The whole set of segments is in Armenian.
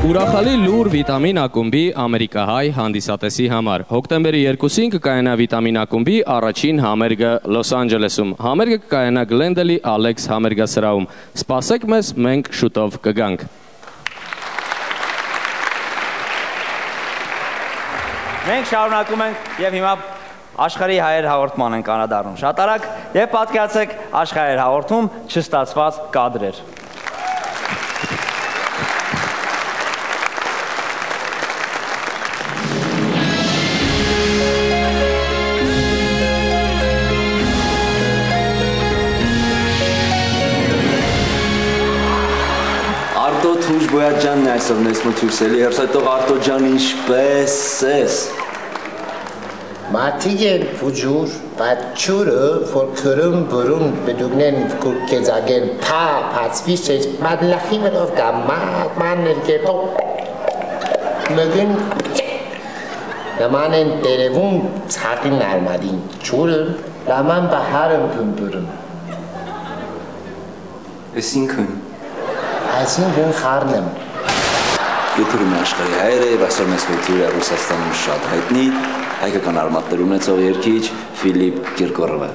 Ուրախալի լուր վիտամին ակումբի ամերիկահայ հանդիսատեսի համար։ Հոկտեմբերի 2-ին կկայանա վիտամին ակումբի առաջին համերգը Լոս Անջելեսում։ Համերգը կկայանա Գլենդելի Ալեքս համերգասրահում։ Սպասեք մեզ, մենք շուտով կգանք։ Մենք շարունակում ենք և հիմա աշխարհի հայեր հաղորդման ենք անդրադառնում շատ արագ և պատկերացրեք աշխարհի հաղորդում չստացված կադրեր։ Արտո Թուժ Բոյաջյանն է այսօր նես մթույքսելի, հերսայտող Արտո ջան ինչպես ես։ Մարդիկ են վուջուր, բայց չուրը, որ կրում բրում բդուգնեն կեզագեն պացվի շեշ մադլախի մրով կա ման ներկետով մգին նման են տերևում ծաղին արմադին չուրը լաման բահարım բմբրում Ես ինքն Այսինքն խառն եմ Եթերում է աշխարհի հայերը և այսօր մեզ մթույրը Ռուսաստանում շատ հայտնի հայկական արմատներ ունեցող երգիչ Ֆիլիպ Կիրկորովը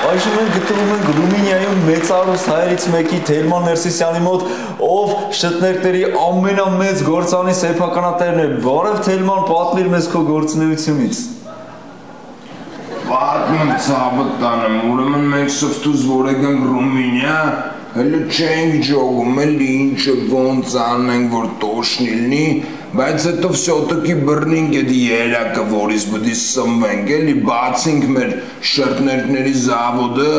Այժմ մենք գտնվում ենք Ռումինիայում մեծարուս հայերից մեկի Թելման Ներսիսյանի մոտ, ով շտներկների ամենամեծ գործանի սեփականատերն է։ Բարև Թելման, պատմիր մեզ քո գործունեությունից։ Պատմեմ ցավը տանեմ, ուրեմն մենք սվտուզ որ եկանք Ռումինիա, հələ չենք ջոգում, էլի ինչը ոնց անենք, որ տոշն լինի, բայց հետո վсё-таки բռնինք այդ երակը, որից պետք է սնվենք, էլի բացինք մեր շրթներկների զավոդը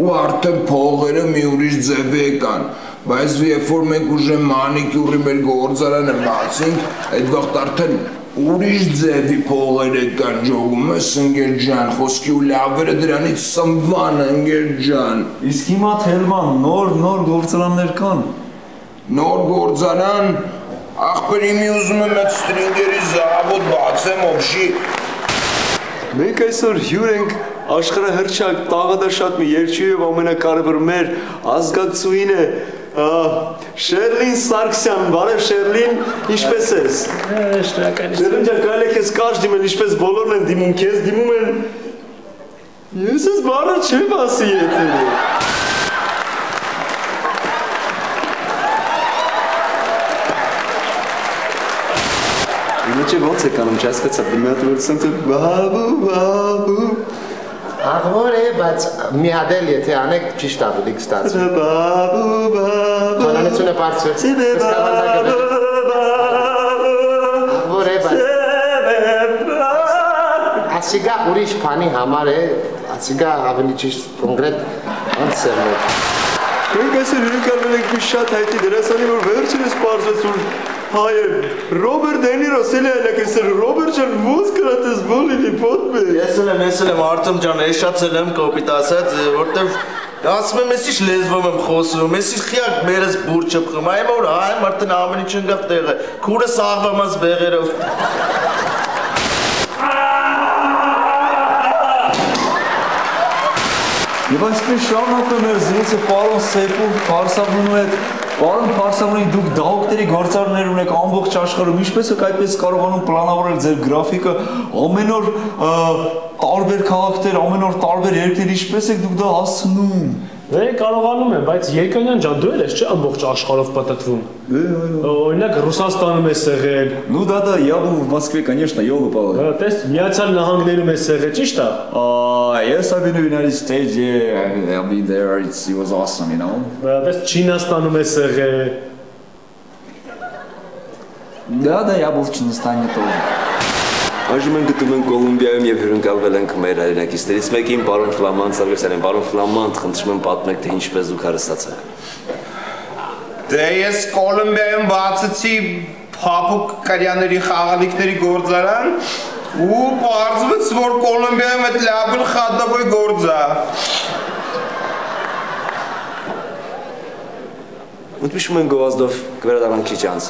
ու արդեն փողերը մի ուրիշ ձև եկան, բայց երբ որ մենք ուժը մանիկյուրի մեր գործարանը բացինք, այդ վաղտ արդեն ուրիշ ձևի փողեր եկան ջոգում ես ընկեր ջան, խոսքի ու լավերը դրանից սնվան ընկեր ջան։ Իսկ հիմա Թելման նոր գործարաններ կան։ Նոր գործարան, ախպերի մի ուզում եմ այդ ստրինգերի զավոդ բացեմ օբշի։ Մենք այսօր հյուր ենք աշխարհահռչակ տաղանդաշատ մի երգչուհի և ամենակարևոր մեր ազգակցուհին է Շերլին Սարգսյան, բարև Շերլին, ինչպես ես։ Շնորհակալություն։ Շերլին ջան, կարելի է քեզ կարճ դիմել, ինչպես բոլորն են դիմում քեզ, դիմում են։ Ես ես բառը չեմ ասի եթերը։ Իմ ոնց է կանում, չհասկացա, մի հատ որ սենց բաբու Աղվոր է, բայց մի հատ էլ եթե անեք ճիշտ ավելի կստացվի։ Հանանությունը բարձր։ Աղվոր է, բայց ասիգա ուրիշ բանի համար է, ասիգա ավելի ճիշտ կոնկրետ անցել է։ Մենք այսօր հյուրընկալվել ենք մի շատ հայտնի դերասանի, որ վերջինս պարզվեց, որ հայ է, Ռոբերտ Դե Նիրոս, էլի այլակ ես Ռոբերտ ջան, ոնց կրատես բոլինի պոտմե։ Ես էլ եմ Արտեմ ջան, էշացել եմ կոպիտ ասած, որտեվ ասում եմ ես ինչ լեզվով եմ խոսում, ես ինչ խիակ մերս բուր չփխում, այմ որ հայ մարդն ամեն ինչ ընկավ տեղը, քուրը սաղվամաս բեղերով։ Եվ այսպես շարունակում մեր զրույցը պարոն Սեպուր Փարսավունու հետ, պարոն Փարսավունի դուք դահուկների գործարարներ ունեք ամբողջ աշխարհում, ինչպես եք այդպես կարողանում պլանավորել ձեր գրաֆիկը, ամեն օր տարբեր քաղաքներ, ամեն օր տարբեր երկրներ, ինչպես եք դուք դա հասցնում։ Կարողանում եմ, բայց Երկանյան ջան, դու ես չէ ամբողջ աշխարհով պատտվում։ Օրինակ Ռուսաստանում ես եղել։ Ну да, я был в Москве, конечно, ёлы-палы։ Տես Միացյալ Նահանգներում ես եղել, ճիշտ է։ Yes, I've been in the United States, yeah, I've been there, it was awesome, you know. Տես Չինաստանում ես եղել։ Да, я был в Чингисхане тоже։ Այժմ ենք գտնվում ենք Կոլումբիայում և հյուրընկալվել ենք մեր հայրենակիցներից մեկին, պարոն Ֆլամանդ Սարգսյանին։ Պարոն Ֆլամանդ, խնդրում եմ պատմեք, թե ինչպես դուք հարստացաք։ Դե ես Կոլումբիայում բացեցի փափուկ կարյաների խաղալիքների գործարան ու պարզվեց, որ Կոլումբիայում այդ լաբել խադավոյ գործ է։ Ընդմիշում են գովազդով կվերադառնանք քիչ անց։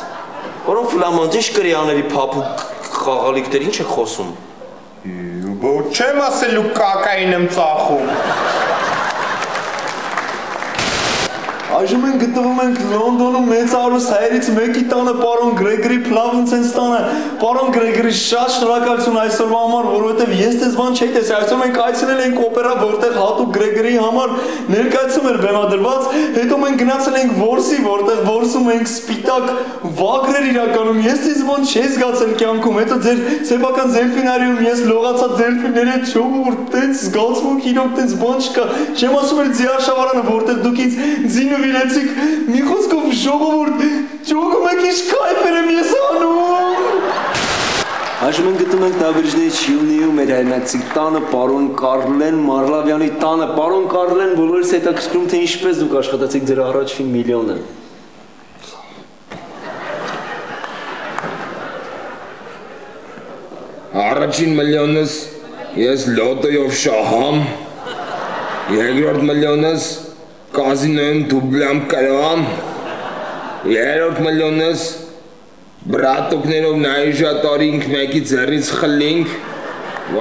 Պարոն Ֆլամանդ, ինչ կրյաների փափուկ խաղալիքներ, ինչ է խոսում։ Չեմ ասելու կակային եմ ծախում։ Այժմ մենք գտնվում ենք Լոնդոնում մեծարուս հայերից մեկի տանը, պարոն Գրեգորի Փլավնցենց տանը։ Պարոն Գրեգորի, շատ շնորհակալություն այսօրվա համար, որովհետև ես ձեզ բան չէի տեսել։ Այսօր մենք այցելել ենք օպերա, որտեղ հատուկ Գրեգորի համար ներկայացում էր բեմադրված։ Հետո մենք գնացել ենք Որսի, որտեղ Որսում ենք սպիտակ վագրեր իրականում։ Ես ձեզ բան չէի զգացել կյանքում։ Հետո ձեր սեփական դելֆինարիում ես լողացա դելֆինների հետ ժողովուրդ, տենց զգացմունք իրոք տենց բան չկա։ Չեմ ասում էլ ձիարշավարանը, որտեղ դուք ինձ ձինը վիրեցիք, մի խոսքով ժողովուրդ, ճոգում եք ինչ կայֆեր եմ ես անում։ Այժմ ենք գտնում ենք Նաբերեժնայի Չիլնիում մեր հայրենակցի տանը, պարոն Կարլեն Մարլավյանի տանը։ Պարոն Կարլեն, բոլորս հետաքրքրում թե ինչպես դուք աշխատացիք ձեր առաջին միլիոնը։ Առաջին միլիոնս ես լոտոյով շահամ, երկրորդ միլիոնս կազինոյում դուբլամ կրամ, երրորդ միլիոնս բրատուկներով նայժատարինք մեկի ձեռից խլինք,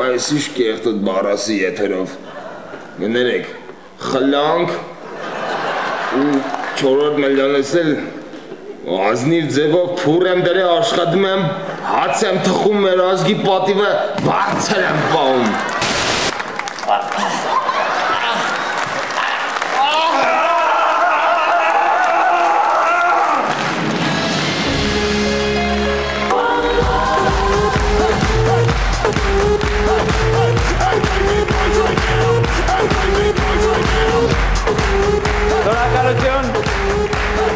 այս ինչ կեղտոտ բարասի եթերով, գներեք, խլանք ու չորրորդ միլիոնս էլ ազնիվ ձևով փուր եմ դրե աշխատում եմ, հաց եմ թխում մեր ազգի պատիվը բարձր եմ պահում։ Շնորհակալություն,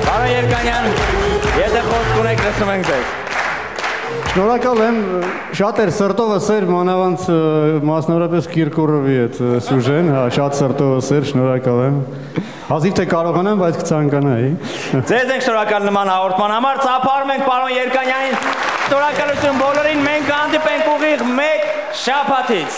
պարոն Երկանյան, եթե խոսք ունեք լսում ենք ձեզ։ Շնորհակալ եմ, շատ էր սրտովս էր մանավանդ մասնավորապես Կիրկորովի այդ սյուժեն, հա, շատ սրտովս էր, շնորհակալ եմ։ Հազիվ թե կարողանամ, բայց կցանկանայի։ Ձեզ ենք շնորհակալ նման հաղորդման համար, ծափարում ենք պարոն Երկանյանին, շնորհակալություն բոլորին, մենք հանդիպենք ուղիղ մեկ շաբաթից։